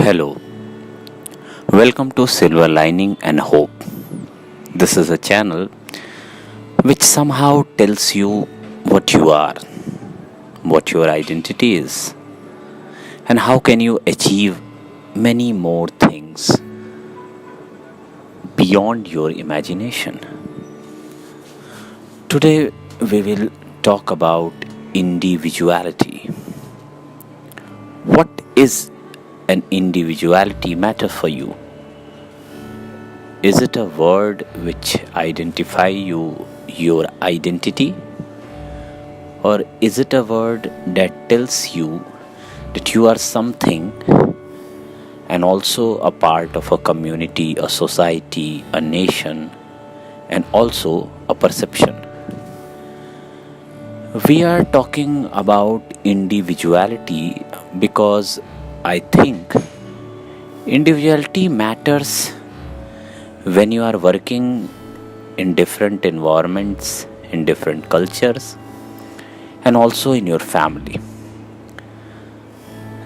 Hello, welcome to Silver Lining and Hope. This is a channel which somehow tells you what you are, what your identity is, and how can you achieve many more things beyond your imagination. Today we will talk about individuality. What is an individuality matter for you? Is it a word which identify you, your identity? Or is it a word that tells you that you are something and also a part of a community, a society, a nation, and also a perception? We are talking about individuality because I think individuality matters when you are working in different environments, in different cultures, and also in your family.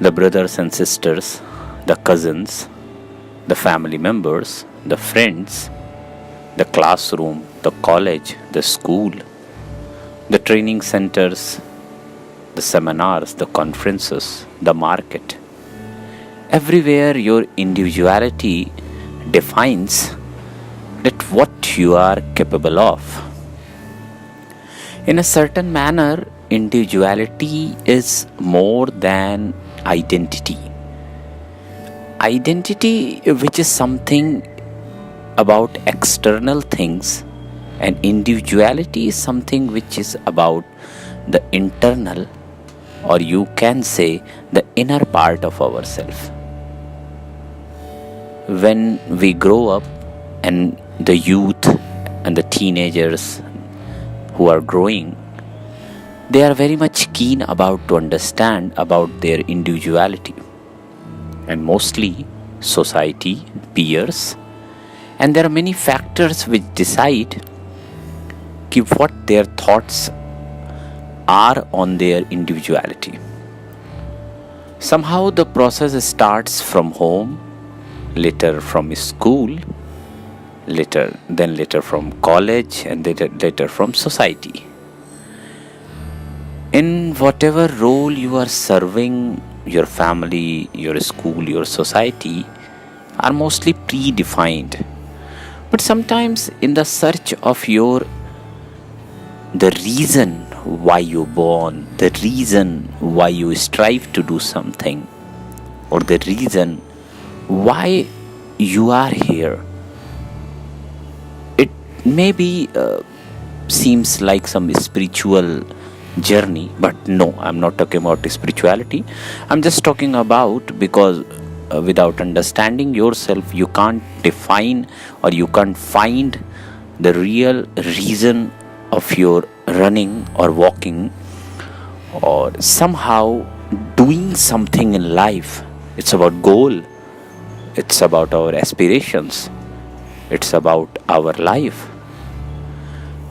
The brothers and sisters, the cousins, the family members, the friends, the classroom, the college, the school, the training centers, the seminars, the conferences, the market. Everywhere your individuality defines that what you are capable of. In a certain manner, individuality is more than identity. Identity, which is something about external things, and individuality is something which is about the internal, or you can say the inner part of ourselves. When we grow up and the youth and the teenagers who are growing, they are very much keen about to understand about their individuality, and mostly society, peers, and there are many factors which decide what their thoughts are on their individuality. Somehow the process starts from home, later from school, later from college, and later from society. In whatever role you are serving, your family, your school, your society are mostly predefined. But sometimes in the search of the reason why you're born, the reason why you strive to do something, or the reason why you are here, it maybe seems like some spiritual journey, but no, I'm not talking about spirituality. I'm just talking about because without understanding yourself, you can't define or you can't find the real reason of your running or walking or somehow doing something in life. It's about goal, it's about our aspirations, it's about our life.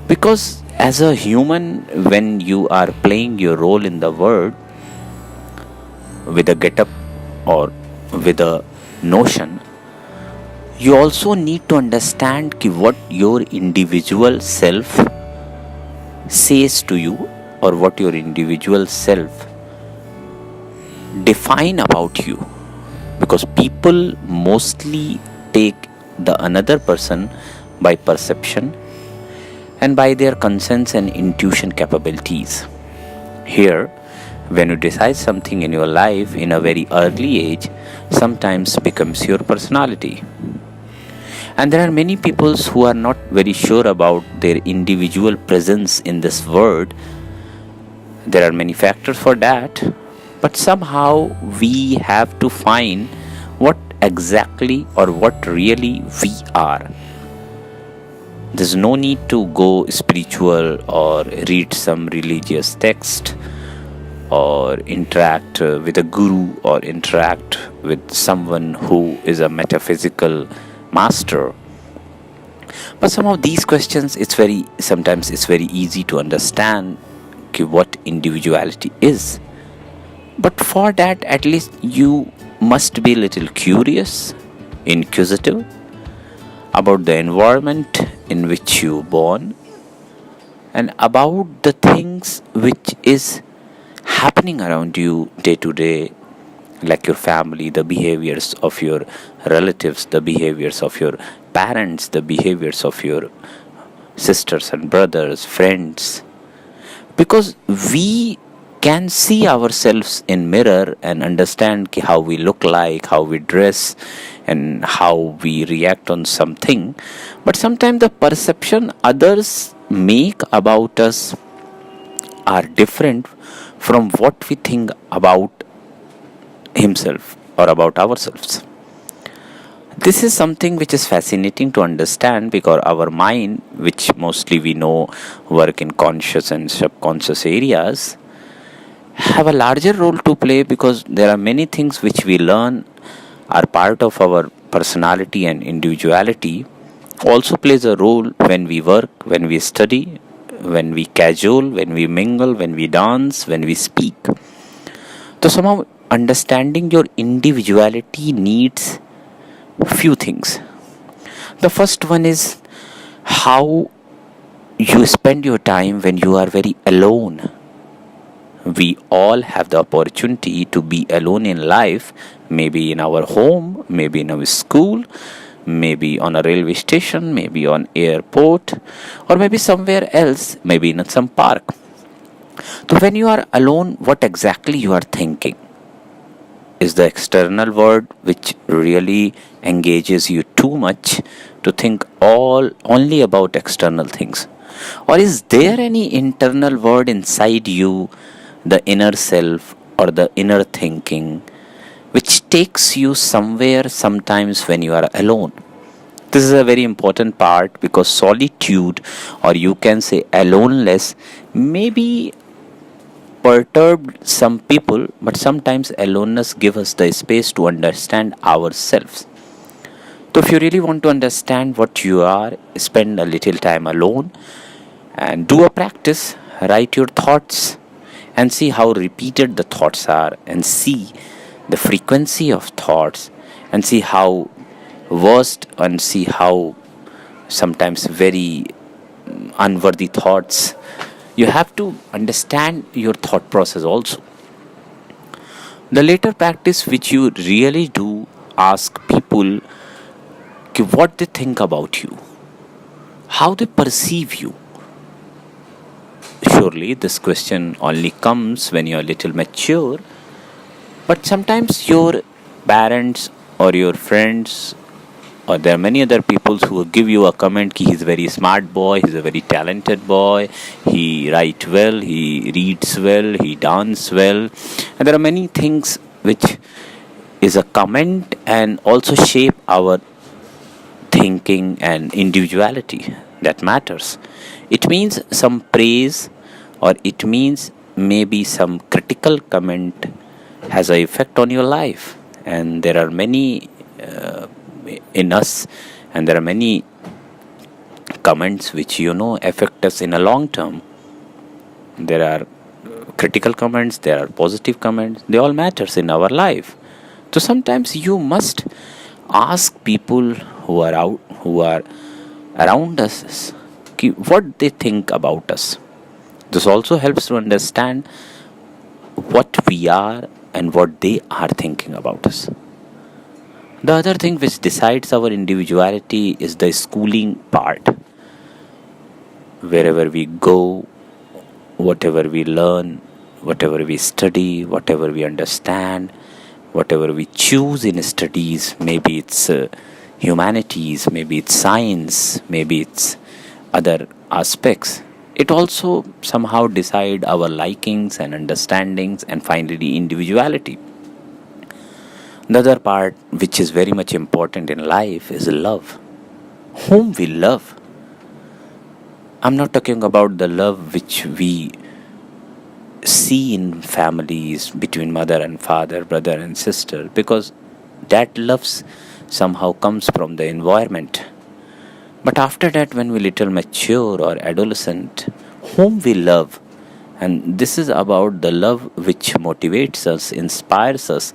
Because as a human, when you are playing your role in the world with a get up or with a notion, you also need to understand what your individual self says to you, or what your individual self define about you. Because people mostly take the another person by perception and by their conscience and intuition capabilities. Here, when you decide something in your life in a very early age, sometimes becomes your personality. And there are many people who are not very sure about their individual presence in this world. There are many factors for that, but somehow we have to find what exactly or what really we are. There's no need to go spiritual or read some religious text or interact with a guru or interact with someone who is a metaphysical master. But some of these questions, sometimes it's very easy to understand what individuality is. But for that, at least you must be a little curious, inquisitive about the environment in which you born, and about the things which is happening around you day to day, like your family, the behaviors of your relatives, the behaviors of your parents, the behaviors of your sisters and brothers, friends. Because we can see ourselves in mirror and understand how we look like, how we dress, and how we react on something. But sometimes the perception others make about us are different from what we think about himself or about ourselves. This is something which is fascinating to understand because our mind, which mostly we know work in conscious and subconscious areas, have a larger role to play because there are many things which we learn are part of our personality and individuality also plays a role when we work, when we study, when we casual, when we mingle, when we dance, when we speak. So somehow understanding your individuality needs few things. The first one is how you spend your time when you are very alone. We all have the opportunity to be alone in life, maybe in our home, maybe in our school, maybe on a railway station, maybe on airport, or maybe somewhere else, maybe in some park. So when you are alone, what exactly you are thinking? Is the external world which really engages you too much to think all only about external things? Or is there any internal world inside you, the inner self or the inner thinking, which takes you somewhere sometimes when you are alone? This is a very important part because solitude, or you can say aloneness, may be perturbed some people, but sometimes aloneness gives us the space to understand ourselves. So if you really want to understand what you are, spend a little time alone and do a practice. Write your thoughts and see how repeated the thoughts are, and see the frequency of thoughts, and see how worst, and see how sometimes very unworthy thoughts. You have to understand your thought process also. The later practice which you really do, ask people what they think about you, how they perceive you. Surely this question only comes when you're a little mature, but sometimes your parents or your friends or there are many other people who will give you a comment ki he's a very smart boy, he's a very talented boy, he writes well, he reads well, he dances well. And there are many things which is a comment and also shape our thinking and individuality. That matters. It means some praise, or it means maybe some critical comment has an effect on your life. And there are many in us, and there are many comments which affect us in a long term. There are critical comments, there are positive comments, they all matters in our life. So sometimes you must ask people who are around us what they think about us. This also helps to understand what we are and what they are thinking about us. The other thing which decides our individuality is the schooling part. Wherever we go, whatever we learn, whatever we study, whatever we understand, whatever we choose in studies, maybe it's humanities, maybe it's science, maybe it's other aspects, it also somehow decide our likings and understandings and finally individuality. The other part which is very much important in life is love. Whom we love. I'm not talking about the love which we see in families between mother and father, brother and sister, because that love somehow comes from the environment. But after that, when we little mature or adolescent, whom we love, and this is about the love which motivates us, inspires us,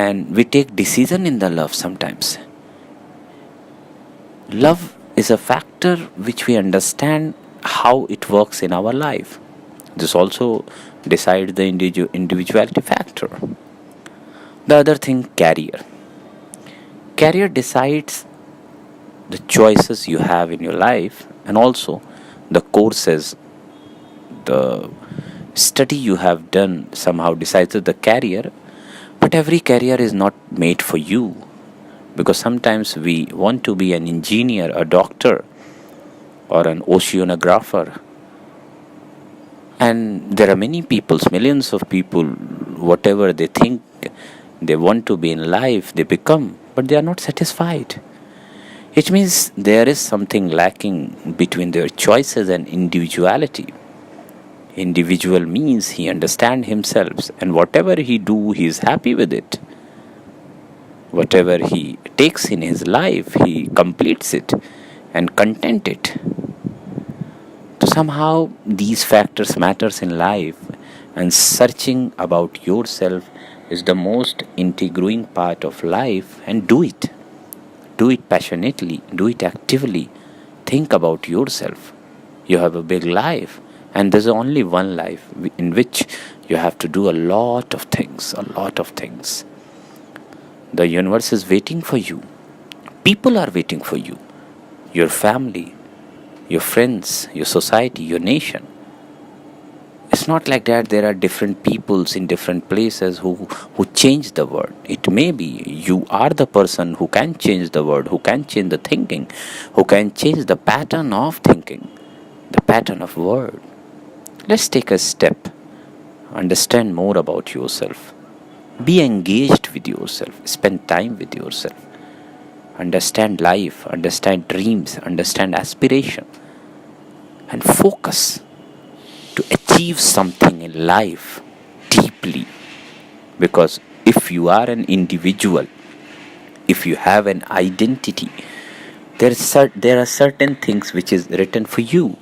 and we take decision in the love sometimes. Love is a factor which we understand how it works in our life. This also decides the individuality factor. The other thing, career. Career decides the choices you have in your life, and also the courses, the study you have done somehow decides the career. But every career is not made for you, because sometimes we want to be an engineer, a doctor, or an oceanographer. And there are many people, millions of people, whatever they think they want to be in life, they become, but they are not satisfied. It means there is something lacking between their choices and individuality. Individual means he understands himself, and whatever he do, he is happy with it. Whatever he takes in his life, he completes it and content it. So somehow these factors matters in life, and searching about yourself is the most intriguing part of life. And do it. Do it passionately, do it actively. Think about yourself. You have a big life, and there's only one life in which you have to do a lot of things, a lot of things. The universe is waiting for you. People are waiting for you. Your family, your friends, your society, your nation. It's not like that there are different peoples in different places who change the world. It may be you are the person who can change the world, who can change the thinking, who can change the pattern of thinking, the pattern of word. Let's take a step. Understand more about yourself. Be engaged with yourself. Spend time with yourself. Understand life, understand dreams, understand aspiration, and focus to achieve something in life deeply. Because if you are an individual, if you have an identity, there are certain things which is written for you.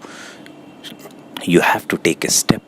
You have to take a step.